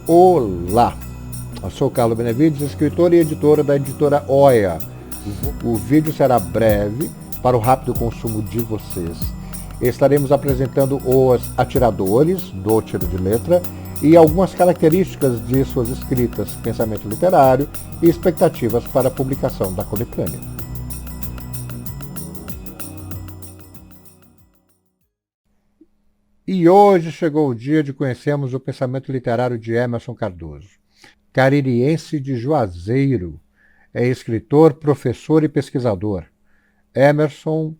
Olá, eu sou Carlos Benevides, escritor e editora da editora Oia. O vídeo será breve para o rápido consumo de vocês. Estaremos apresentando os atiradores do tiro de letra e algumas características de suas escritas, pensamento literário e expectativas para a publicação da coletânea. E hoje chegou o dia de conhecermos o pensamento literário de Emerson Cardoso. Caririense de Juazeiro, é escritor, professor e pesquisador. Emerson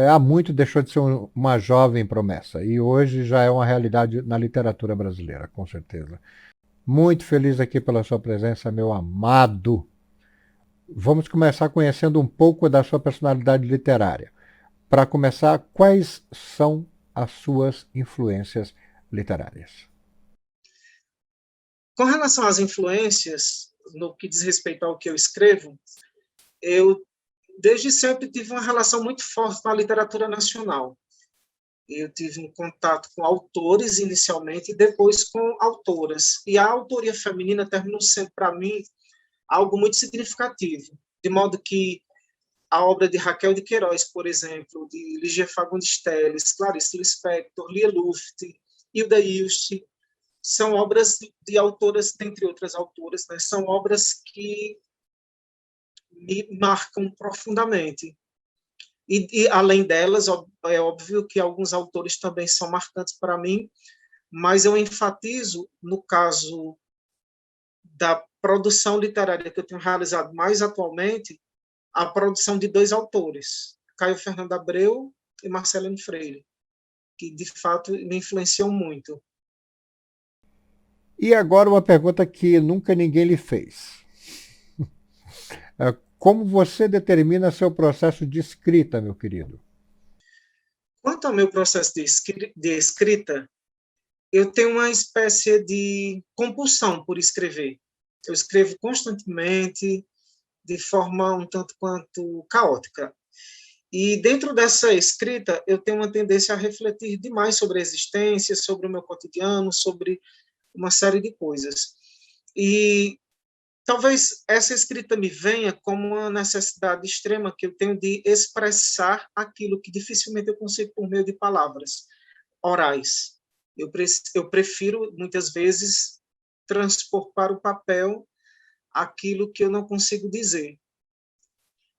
há muito deixou de ser uma jovem promessa e hoje já é uma realidade na literatura brasileira, com certeza. Muito feliz aqui pela sua presença, meu amado. Vamos começar conhecendo um pouco da sua personalidade literária. Para começar, quais são as suas influências literárias? Com relação às influências, no que diz respeito ao que eu escrevo, eu desde sempre tive uma relação muito forte com a literatura nacional. Eu tive um contato com autores inicialmente e depois com autoras. E a autoria feminina terminou sendo, para mim, algo muito significativo. De modo que a obra de Raquel de Queiroz, por exemplo, de Ligia Fagundes Telles, Clarice Lispector, Lia Luft, Hilda Hilst, são obras de autoras, dentre outras autoras, né? São obras que me marcam profundamente. E além delas, é óbvio que alguns autores também são marcantes para mim, mas eu enfatizo, no caso da produção literária que eu tenho realizado mais atualmente, a produção de dois autores, Caio Fernando Abreu e Marcelino Freire, que de fato me influenciam muito. E agora uma pergunta que nunca ninguém lhe fez. Como você determina seu processo de escrita, meu querido? Quanto ao meu processo de escrita, eu tenho uma espécie de compulsão por escrever. Eu escrevo constantemente, de forma um tanto quanto caótica. E dentro dessa escrita, eu tenho uma tendência a refletir demais sobre a existência, sobre o meu cotidiano, sobre uma série de coisas. E talvez essa escrita me venha como uma necessidade extrema que eu tenho de expressar aquilo que dificilmente eu consigo por meio de palavras orais. Eu prefiro, muitas vezes, transpor para o papel aquilo que eu não consigo dizer.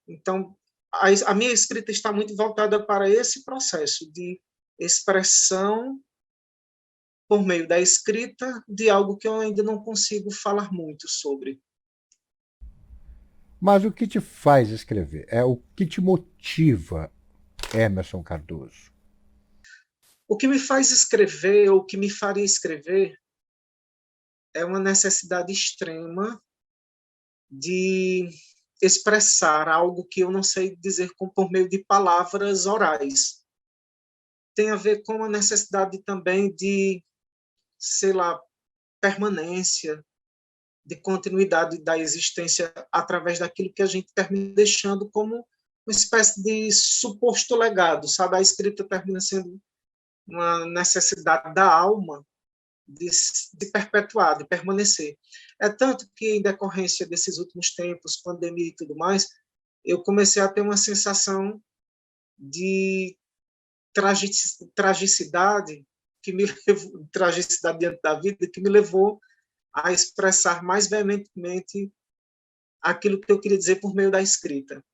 Então, a minha escrita está muito voltada para esse processo de expressão por meio da escrita de algo que eu ainda não consigo falar muito sobre. Mas o que te faz escrever? É o que te motiva, Emerson Cardoso? O que me faz escrever, ou o que me faria escrever, é uma necessidade extrema de expressar algo que eu não sei dizer por meio de palavras orais. Tem a ver com a necessidade também de, sei lá, permanência, de continuidade da existência através daquilo que a gente termina deixando como uma espécie de suposto legado, sabe? A escrita termina sendo uma necessidade da alma de perpetuar, de permanecer. É tanto que, em decorrência desses últimos tempos, pandemia e tudo mais, eu comecei a ter uma sensação de tragicidade que me levou, tragicidade diante da vida, que me levou a expressar mais veementemente aquilo que eu queria dizer por meio da escrita.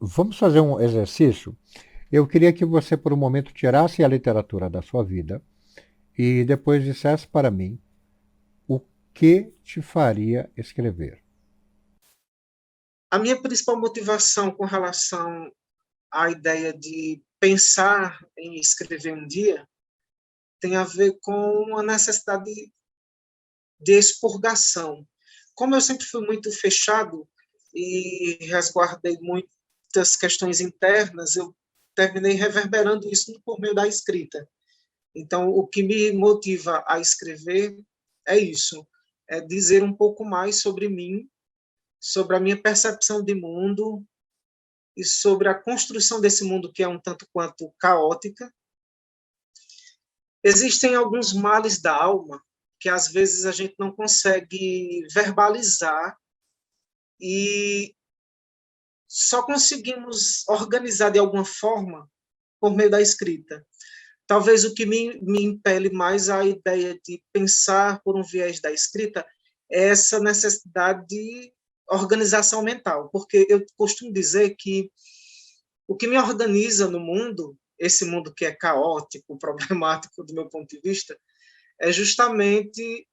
Vamos fazer um exercício. Eu queria que você, por um momento, tirasse a literatura da sua vida e depois dissesse para mim o que te faria escrever. A minha principal motivação com relação à ideia de pensar em escrever um dia tem a ver com uma necessidade de expurgação. Como eu sempre fui muito fechado e resguardei muitas questões internas, eu terminei reverberando isso por meio da escrita. Então, o que me motiva a escrever é isso, é dizer um pouco mais sobre mim, sobre a minha percepção de mundo e sobre a construção desse mundo que é um tanto quanto caótica. Existem alguns males da alma que às vezes a gente não consegue verbalizar e só conseguimos organizar de alguma forma por meio da escrita. Talvez o que me impele mais à ideia de pensar por um viés da escrita é essa necessidade de organização mental, porque eu costumo dizer que o que me organiza no mundo, esse mundo que é caótico, problemático do meu ponto de vista, é justamente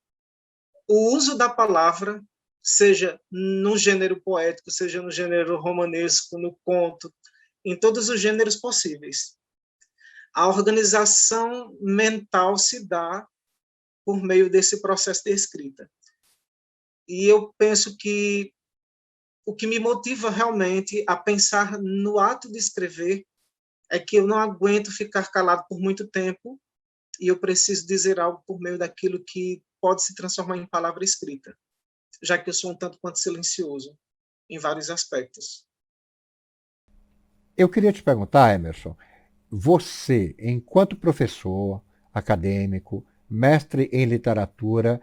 o uso da palavra, seja no gênero poético, seja no gênero romanesco, no conto, em todos os gêneros possíveis. A organização mental se dá por meio desse processo de escrita. E eu penso que o que me motiva realmente a pensar no ato de escrever é que eu não aguento ficar calado por muito tempo e eu preciso dizer algo por meio daquilo que pode se transformar em palavra escrita, já que eu sou um tanto quanto silencioso em vários aspectos. Eu queria te perguntar, Emerson, você, enquanto professor, acadêmico, mestre em literatura,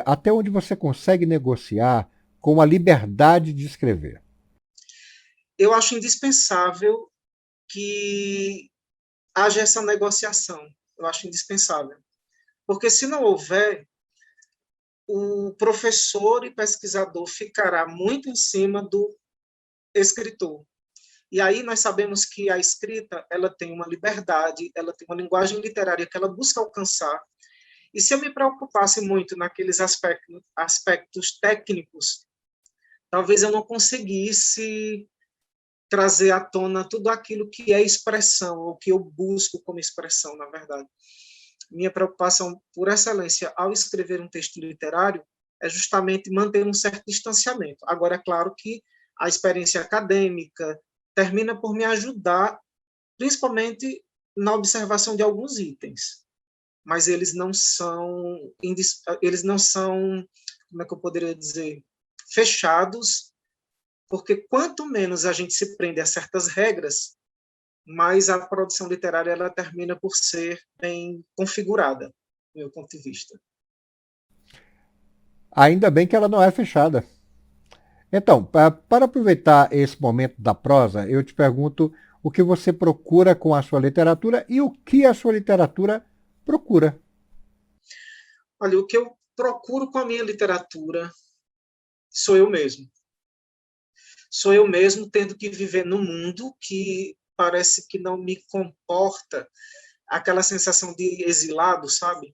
até onde você consegue negociar com a liberdade de escrever? Eu acho indispensável que haja essa negociação. Eu acho indispensável. Porque se não houver, o professor e pesquisador ficará muito em cima do escritor. E aí nós sabemos que a escrita, ela tem uma liberdade, ela tem uma linguagem literária que ela busca alcançar. E se eu me preocupasse muito naqueles aspectos técnicos, talvez eu não conseguisse trazer à tona tudo aquilo que é expressão, ou que eu busco como expressão, na verdade. Minha preocupação, por excelência, ao escrever um texto literário, é justamente manter um certo distanciamento. Agora, é claro que a experiência acadêmica termina por me ajudar, principalmente na observação de alguns itens, mas eles não são, como é que eu poderia dizer, fechados, porque quanto menos a gente se prende a certas regras, mais a produção literária ela termina por ser bem configurada, do meu ponto de vista. Ainda bem que ela não é fechada. Então, para aproveitar esse momento da prosa, eu te pergunto o que você procura com a sua literatura e o que a sua literatura procura. Olha, o que eu procuro com a minha literatura sou eu mesmo. Sou eu mesmo tendo que viver num mundo que parece que não me comporta aquela sensação de exilado, sabe?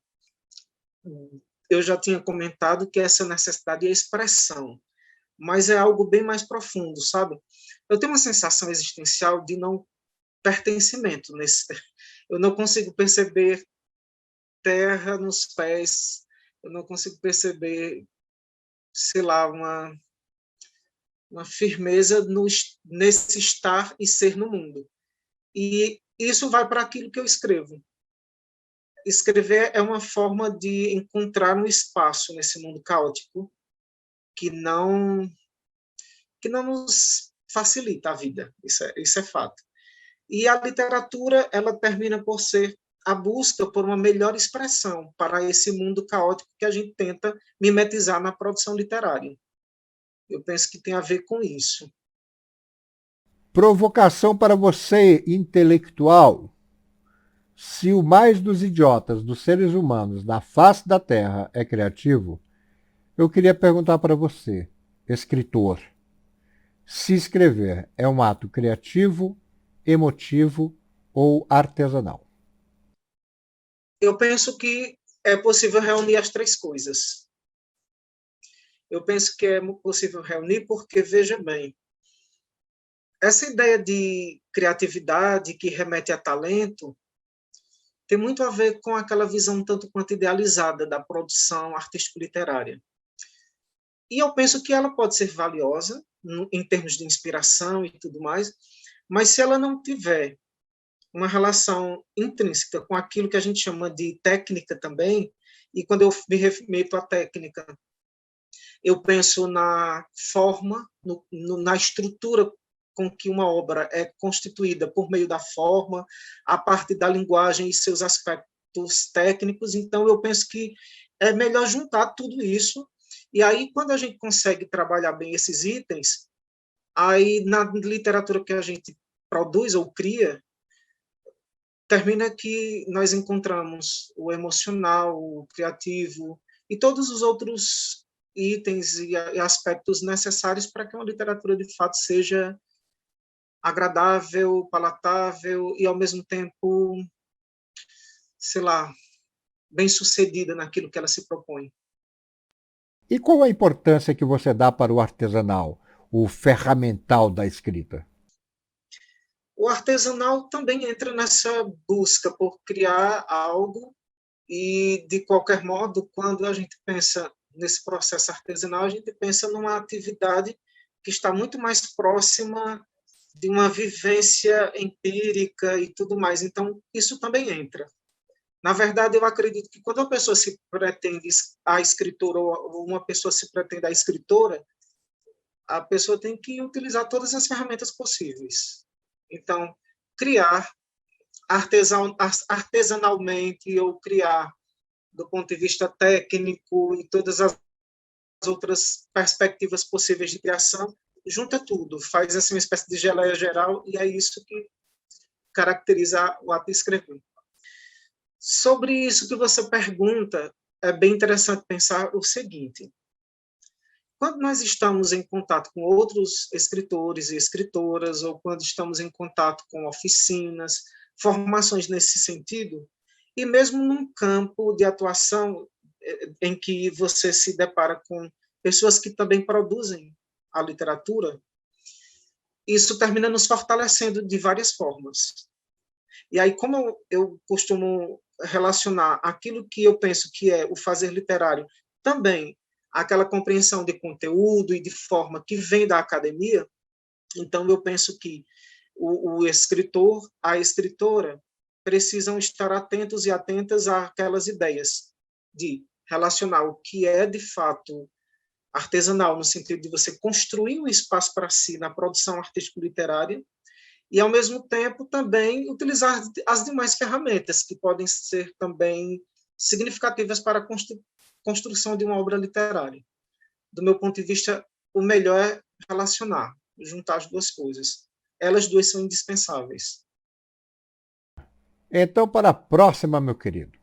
Eu já tinha comentado que essa necessidade é expressão, mas é algo bem mais profundo, sabe? Eu tenho uma sensação existencial de não pertencimento nesse. Eu não consigo perceber terra nos pés, eu não consigo perceber, sei lá, uma firmeza nesse estar e ser no mundo. E isso vai para aquilo que eu escrevo. Escrever é uma forma de encontrar um espaço nesse mundo caótico que não nos facilita a vida. Isso é fato. E a literatura, ela termina por ser a busca por uma melhor expressão para esse mundo caótico que a gente tenta mimetizar na produção literária. Eu penso que tem a ver com isso. Provocação para você, intelectual. Se o mais dos idiotas dos seres humanos na face da Terra é criativo, eu queria perguntar para você, escritor, se escrever é um ato criativo, emotivo ou artesanal? Eu penso que é possível reunir as três coisas. Eu penso que é possível reunir porque, veja bem, essa ideia de criatividade que remete a talento tem muito a ver com aquela visão tanto quanto idealizada da produção artístico-literária. E eu penso que ela pode ser valiosa em termos de inspiração e tudo mais, mas se ela não tiver uma relação intrínseca com aquilo que a gente chama de técnica também, e quando eu me remeto à técnica, eu penso na forma, na estrutura com que uma obra é constituída por meio da forma, a parte da linguagem e seus aspectos técnicos. Então, eu penso que é melhor juntar tudo isso, e aí quando a gente consegue trabalhar bem esses itens, aí na literatura que a gente produz ou cria, termina que nós encontramos o emocional, o criativo e todos os outros itens e aspectos necessários para que uma literatura de fato seja agradável, palatável e ao mesmo tempo, sei lá, bem sucedida naquilo que ela se propõe. E qual a importância que você dá para o artesanal, o ferramental da escrita? O artesanal também entra nessa busca por criar algo e, de qualquer modo, quando a gente pensa nesse processo artesanal, a gente pensa numa atividade que está muito mais próxima de uma vivência empírica e tudo mais. Então, isso também entra. Na verdade, eu acredito que quando uma pessoa se pretende a escritora ou uma pessoa se pretende a escritora, a pessoa tem que utilizar todas as ferramentas possíveis. Então, criar artesanalmente ou criar do ponto de vista técnico e todas as outras perspectivas possíveis de criação, junta tudo, faz assim uma espécie de geleia geral e é isso que caracteriza o ato de escrever. Sobre isso que você pergunta, é bem interessante pensar o seguinte: quando nós estamos em contato com outros escritores e escritoras, ou quando estamos em contato com oficinas, formações nesse sentido, e mesmo num campo de atuação em que você se depara com pessoas que também produzem a literatura, isso termina nos fortalecendo de várias formas. E aí, como eu costumo relacionar aquilo que eu penso que é o fazer literário também aquela compreensão de conteúdo e de forma que vem da academia, então eu penso que o escritor, a escritora, precisam estar atentos e atentas àquelas ideias de relacionar o que é de fato artesanal, no sentido de você construir um espaço para si na produção artístico-literária, e, ao mesmo tempo, também utilizar as demais ferramentas que podem ser também significativas para a construção de uma obra literária. Do meu ponto de vista, o melhor é relacionar, juntar as duas coisas. Elas duas são indispensáveis. Então, para a próxima, meu querido.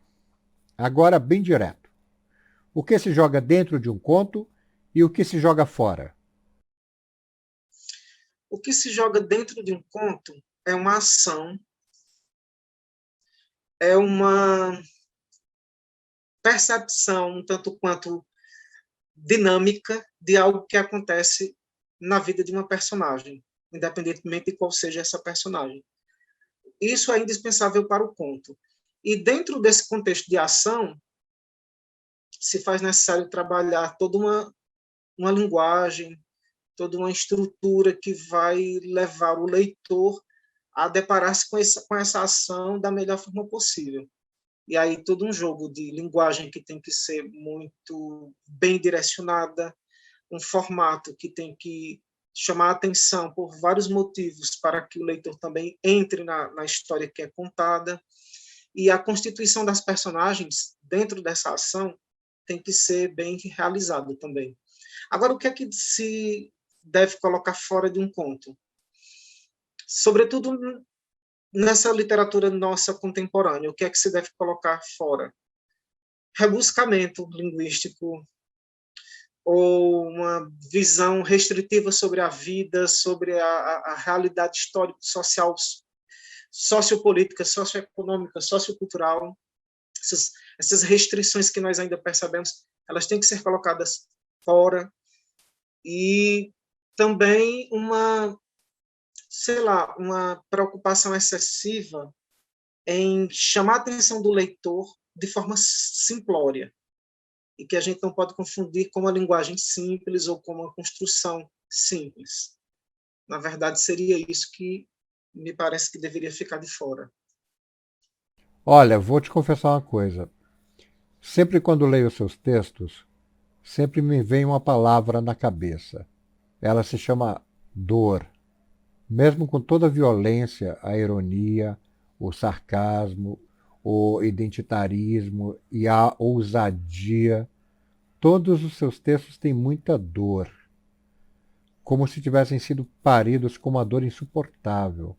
Agora, bem direto. O que se joga dentro de um conto e o que se joga fora? O que se joga dentro de um conto é uma ação, é uma percepção um tanto quanto dinâmica de algo que acontece na vida de uma personagem, independentemente de qual seja essa personagem. Isso é indispensável para o conto. E dentro desse contexto de ação, se faz necessário trabalhar toda uma linguagem, toda uma estrutura que vai levar o leitor a deparar-se com essa ação da melhor forma possível. E aí todo um jogo de linguagem que tem que ser muito bem direcionada, um formato que tem que chamar a atenção por vários motivos para que o leitor também entre na história que é contada. E a constituição das personagens dentro dessa ação tem que ser bem realizada também. Agora, o que é que se deve colocar fora de um conto? Sobretudo nessa literatura nossa contemporânea, o que é que se deve colocar fora? Rebuscamento linguístico, ou uma visão restritiva sobre a vida, sobre a realidade histórico-social, sociopolítica, socioeconômica, sociocultural. Essas restrições que nós ainda percebemos, elas têm que ser colocadas fora. E também sei lá, uma preocupação excessiva em chamar a atenção do leitor de forma simplória, e que a gente não pode confundir com uma linguagem simples ou com uma construção simples. Na verdade, seria isso que me parece que deveria ficar de fora. Olha, vou te confessar uma coisa. Sempre quando leio seus textos, sempre me vem uma palavra na cabeça. Ela se chama dor. Mesmo com toda a violência, a ironia, o sarcasmo, o identitarismo e a ousadia. Todos os seus textos têm muita dor, como se tivessem sido paridos com uma dor insuportável,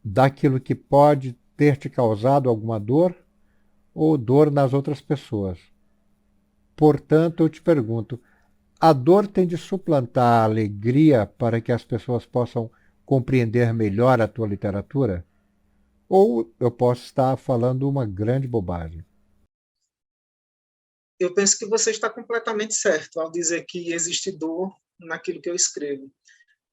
daquilo que pode ter te causado alguma dor ou dor nas outras pessoas. Portanto, eu te pergunto, a dor tem de suplantar a alegria para que as pessoas possam compreender melhor a tua literatura? Ou eu posso estar falando uma grande bobagem? Eu penso que você está completamente certo ao dizer que existe dor naquilo que eu escrevo.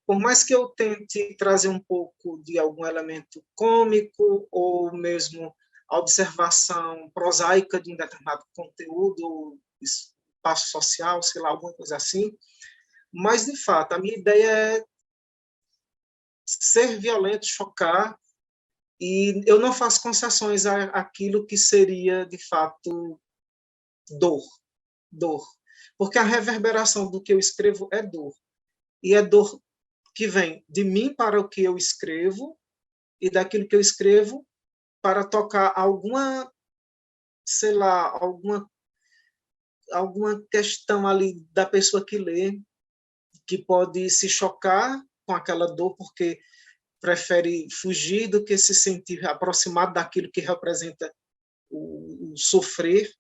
Por mais que eu tente trazer um pouco de algum elemento cômico ou mesmo a observação prosaica de um determinado conteúdo, espaço social, sei lá, alguma coisa assim, mas, de fato, a minha ideia é ser violento, chocar, e eu não faço concessões àquilo que seria, de fato, dor. Dor. Porque a reverberação do que eu escrevo é dor. E é dor que vem de mim para o que eu escrevo e daquilo que eu escrevo para tocar alguma, sei lá, alguma questão ali da pessoa que lê, que pode se chocar com aquela dor porque prefere fugir do que se sentir aproximado daquilo que representa o sofrer,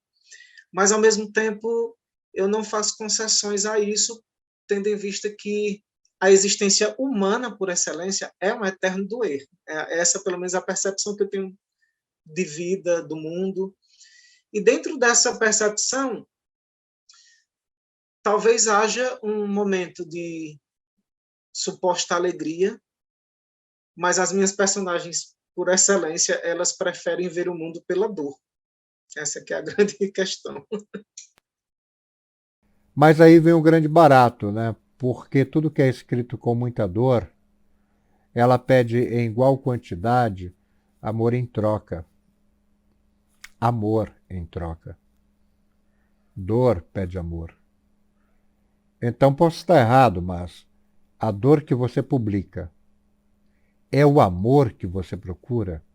mas ao mesmo tempo eu não faço concessões a isso, tendo em vista que a existência humana, por excelência, é um eterno doer. Essa, pelo menos, é a percepção que eu tenho de vida, do mundo. E dentro dessa percepção, talvez haja um momento de suposta alegria, mas as minhas personagens, por excelência, elas preferem ver o mundo pela dor. Essa que é a grande questão. Mas aí vem o grande barato, né? Porque tudo que é escrito com muita dor, ela pede em igual quantidade amor em troca. Amor em troca. Dor pede amor. Então posso estar errado, mas a dor que você publica é o amor que você procura?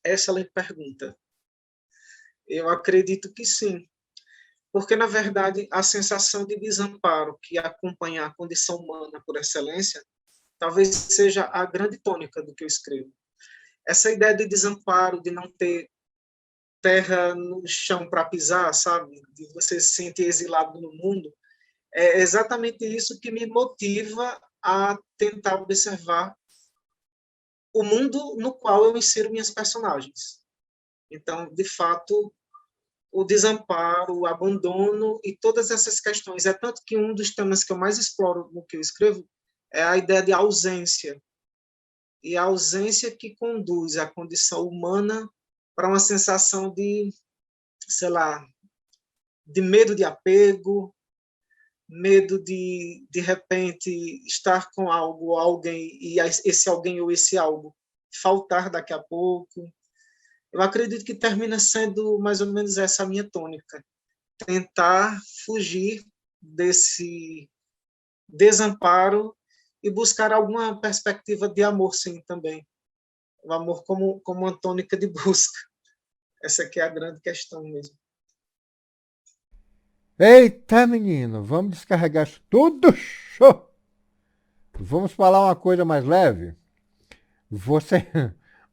Excelente pergunta. Eu acredito que sim, porque, na verdade, a sensação de desamparo que acompanha a condição humana por excelência talvez seja a grande tônica do que eu escrevo. Essa ideia de desamparo, de não ter terra no chão para pisar, sabe? De você se sentir exilado no mundo, é exatamente isso que me motiva a tentar observar o mundo no qual eu insiro minhas personagens. Então, de fato, o desamparo, o abandono e todas essas questões. É tanto que um dos temas que eu mais exploro no que eu escrevo é a ideia de ausência. E a ausência que conduz a condição humana para uma sensação de, sei lá, de medo de apego, medo de repente, estar com algo ou alguém e esse alguém ou esse algo faltar daqui a pouco. Eu acredito que termina sendo mais ou menos essa a minha tônica. Tentar fugir desse desamparo e buscar alguma perspectiva de amor, sim, também. O amor como uma tônica de busca. Essa aqui é a grande questão mesmo. Eita, menino, vamos descarregar isso tudo. Show! Vamos falar uma coisa mais leve? Você,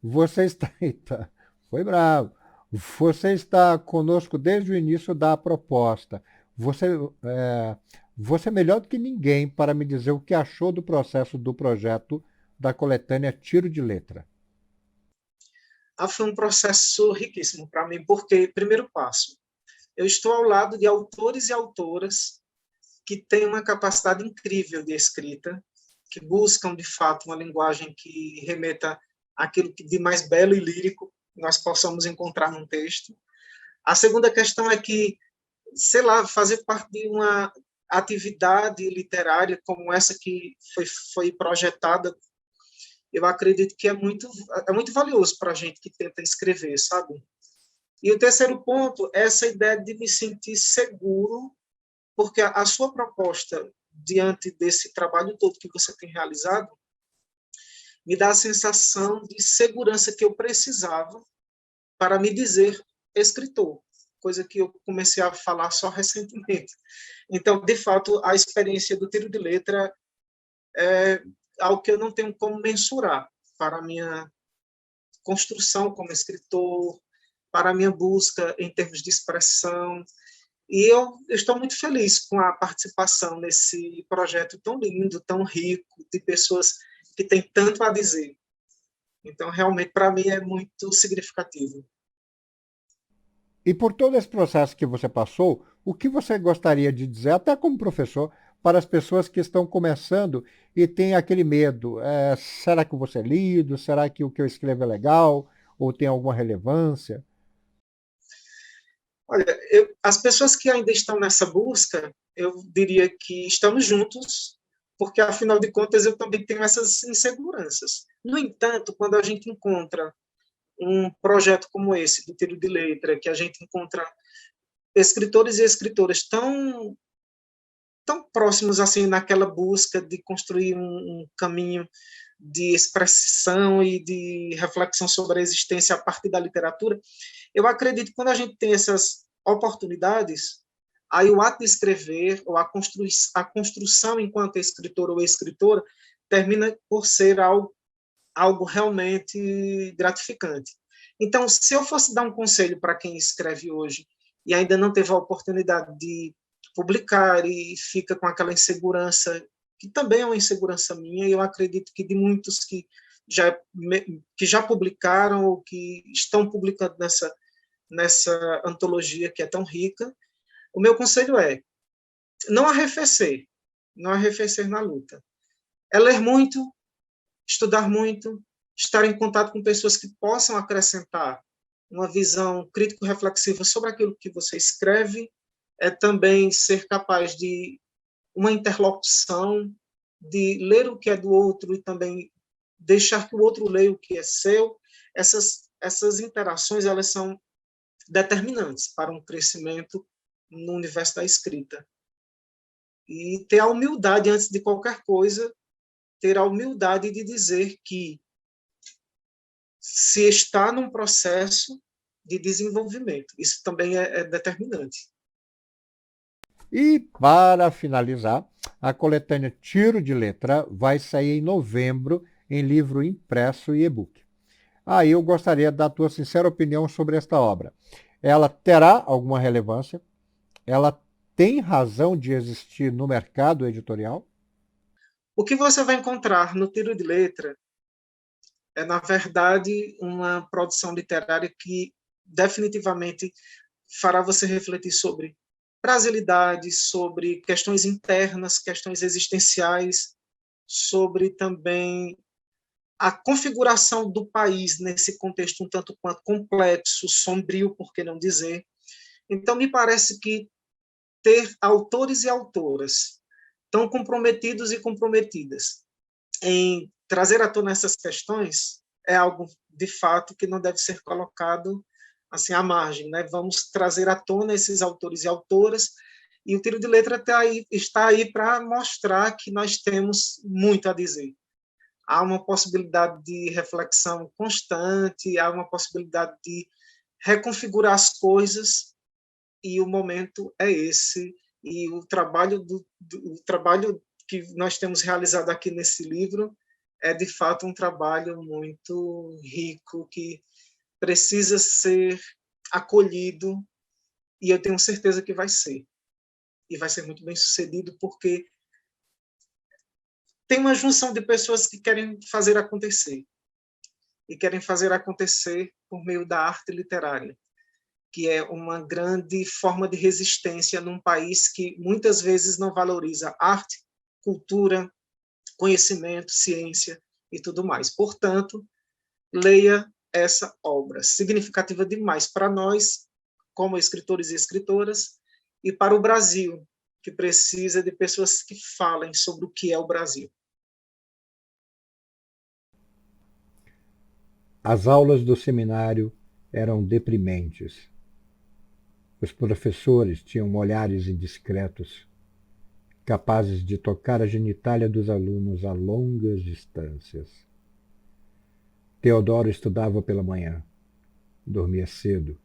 você está. Eita, foi bravo. Você está conosco desde o início da proposta. Você, é, você é melhor do que ninguém para me dizer o que achou do processo do projeto da coletânea Tiro de Letra. Foi um processo riquíssimo para mim, porque, primeiro passo, eu estou ao lado de autores e autoras que têm uma capacidade incrível de escrita, que buscam, de fato, uma linguagem que remeta àquilo de mais belo e lírico nós possamos encontrar num texto. A segunda questão é que, sei lá, fazer parte de uma atividade literária como essa que foi projetada, eu acredito que é muito valioso para a gente que tenta escrever, sabe? E o terceiro ponto é essa ideia de me sentir seguro, porque a sua proposta, diante desse trabalho todo que você tem realizado, me dá a sensação de segurança que eu precisava para me dizer escritor, coisa que eu comecei a falar só recentemente. Então, de fato, a experiência do tiro de letra é algo que eu não tenho como mensurar para a minha construção como escritor, para a minha busca em termos de expressão. E eu estou muito feliz com a participação nesse projeto tão lindo, tão rico, de pessoas que têm tanto a dizer. Então, realmente, para mim, é muito significativo. E por todo esse processo que você passou, o que você gostaria de dizer, até como professor, para as pessoas que estão começando e têm aquele medo? Será que eu vou ser lido? Será que o que eu escrevo é legal? Ou tem alguma relevância? Olha, as pessoas que ainda estão nessa busca, eu diria que estamos juntos, porque, afinal de contas, eu também tenho essas inseguranças. No entanto, quando a gente encontra um projeto como esse, do Tiro de Letra, que a gente encontra escritores e escritoras tão próximos assim naquela busca de construir um caminho de expressão e de reflexão sobre a existência a partir da literatura, eu acredito que quando a gente tem essas oportunidades, aí o ato de escrever, ou a construção enquanto escritor ou escritora, termina por ser algo realmente gratificante. Então, se eu fosse dar um conselho para quem escreve hoje e ainda não teve a oportunidade de publicar e fica com aquela insegurança, que também é uma insegurança minha, e eu acredito que de muitos que já publicaram ou que estão publicando nessa antologia que é tão rica, o meu conselho é não arrefecer, não arrefecer na luta. É ler muito, estudar muito, estar em contato com pessoas que possam acrescentar uma visão crítico-reflexiva sobre aquilo que você escreve, é também ser capaz de uma interlocução, de ler o que é do outro e também deixar que o outro leia o que é seu. Essas interações, elas são determinantes para um crescimento no universo da escrita. E ter a humildade, antes de qualquer coisa, ter a humildade de dizer que se está num processo de desenvolvimento. Isso também é determinante. E, para finalizar, a coletânea Tiro de Letra vai sair em novembro em livro impresso e e-book. Aí eu gostaria da tua sincera opinião sobre esta obra. Ela terá alguma relevância? Ela tem razão de existir no mercado editorial? O que você vai encontrar no Tiro de Letra é, na verdade, uma produção literária que definitivamente fará você refletir sobre brasilidade, sobre questões internas, questões existenciais, sobre também a configuração do país nesse contexto um tanto quanto complexo, sombrio, por que não dizer. Então, me parece que ter autores e autoras tão comprometidos e comprometidas em trazer à tona essas questões é algo, de fato, que não deve ser colocado assim à margem, né? Vamos trazer à tona esses autores e autoras, e o Tiro de Letra está aí para mostrar que nós temos muito a dizer. Há uma possibilidade de reflexão constante, há uma possibilidade de reconfigurar as coisas, e o momento é esse. E o trabalho que nós temos realizado aqui nesse livro é, de fato, um trabalho muito rico, que precisa ser acolhido, e eu tenho certeza que vai ser. E vai ser muito bem sucedido, porque tem uma junção de pessoas que querem fazer acontecer. E querem fazer acontecer por meio da arte literária, que é uma grande forma de resistência num país que muitas vezes não valoriza arte, cultura, conhecimento, ciência e tudo mais. Portanto, leia essa obra, significativa demais para nós, como escritores e escritoras, e para o Brasil, que precisa de pessoas que falem sobre o que é o Brasil. As aulas do seminário eram deprimentes. Os professores tinham olhares indiscretos, capazes de tocar a genitália dos alunos a longas distâncias. Teodoro estudava pela manhã. Dormia cedo.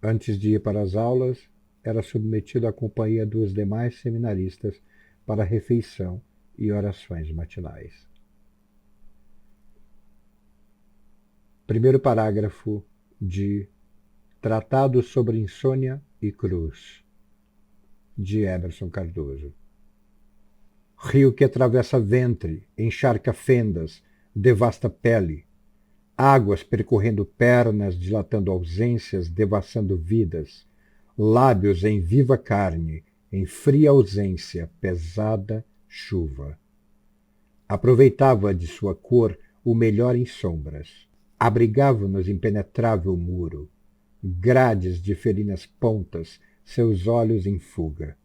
Antes de ir para as aulas, era submetido à companhia dos demais seminaristas para refeição e orações matinais. Primeiro parágrafo de Tratado sobre Insônia e Cruz, de Emerson Cardoso. Rio que atravessa ventre, encharca fendas, devasta pele. Águas percorrendo pernas, dilatando ausências, devassando vidas. Lábios em viva carne, em fria ausência, pesada chuva. Aproveitava de sua cor o melhor em sombras. Abrigava-nos impenetrável muro. Grades de ferinas pontas, seus olhos em fuga.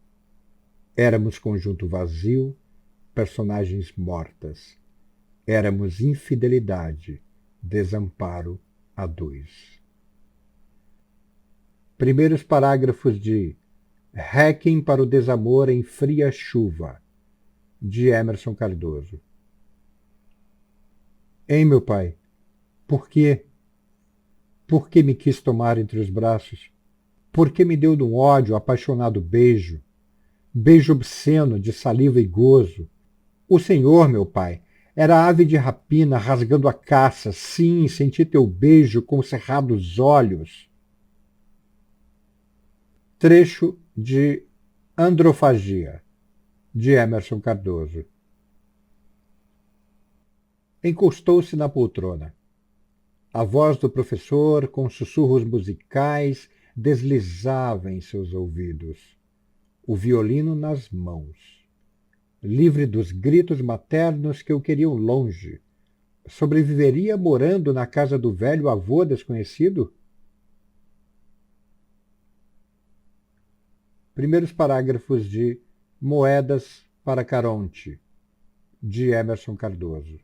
Éramos conjunto vazio, personagens mortas. Éramos infidelidade, desamparo a dois. Primeiros parágrafos de Requiem para o desamor em fria chuva, de Emerson Cardoso. Hein, meu pai? Por quê? Por que me quis tomar entre os braços? Por que me deu de um ódio apaixonado beijo? Beijo obsceno de saliva e gozo. O Senhor, meu pai, era ave de rapina rasgando a caça. Sim, senti teu beijo com cerrados olhos. Trecho de Androfagia, de Emerson Cardoso. Encostou-se na poltrona. A voz do professor, com sussurros musicais, deslizava em seus ouvidos. O violino nas mãos. Livre dos gritos maternos que o queriam longe. Sobreviveria morando na casa do velho avô desconhecido? Primeiros parágrafos de Moedas para Caronte, de Emerson Cardoso.